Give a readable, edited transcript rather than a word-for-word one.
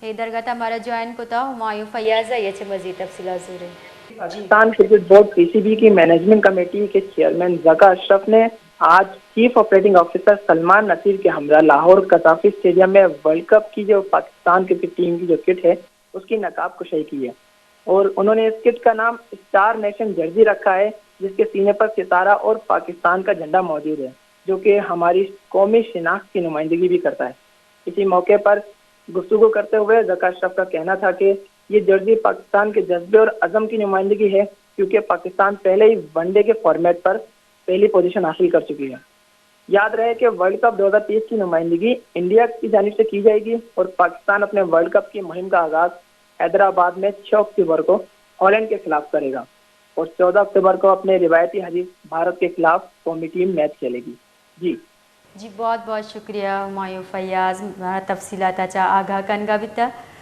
یہ درگاہ ہمارا جوائن کو تھا ہمایوں فیاض ہے یہ مزید تفصیلات ضرور جی پاکستان کرکٹ بورڈ پی سی بی کی مینجمنٹ کمیٹی کے چیئرمین ذکا اشرف نے آج chief operating officer Salman Naseer کے ہمراہ لاہور قذافی اسٹیڈیم میں ورلڈ کپ کی جو پاکستان کرکٹ ٹیم کی جو کٹ ہے اس کی نقاب کشائی کی ہے، اور انہوں نے اس کٹ کا نام اسٹار نیشن جرسی رکھا ہے، جس کے سینے پر ستارہ اور پاکستان کا جھنڈا موجود ہے، جو کہ ہماری قومی شناخت کی نمائندگی بھی کرتا ہے۔ اسی موقع پر گفتگو کرتے ہوئے ذکا اشرف کا کہنا تھا کہ یہ جرسی پاکستان کے جذبے اور عزم کی نمائندگی ہے، کیونکہ پاکستان پہلے ہی ون ڈے کے فارمیٹ پر پہلی پوزیشن حاصل کر چکی ہے۔ یاد رہے کہ ورلڈ کپ 2030 کی نمائندگی انڈیا کی جانب سے کی جائے گی، اور پاکستان اپنے ورلڈ کپ کی مہم کا آغاز حیدرآباد میں 6 اکتوبر کو ہالینڈ کے خلاف کرے گا، اور 14 اکتوبر کو اپنے روایتی حریف بھارت کے خلاف قومی ٹیم میچ کھیلے گی۔ جی بہت بہت شکریہ ہمایوں فیاض تفصیلات آگاہ کنگا بتا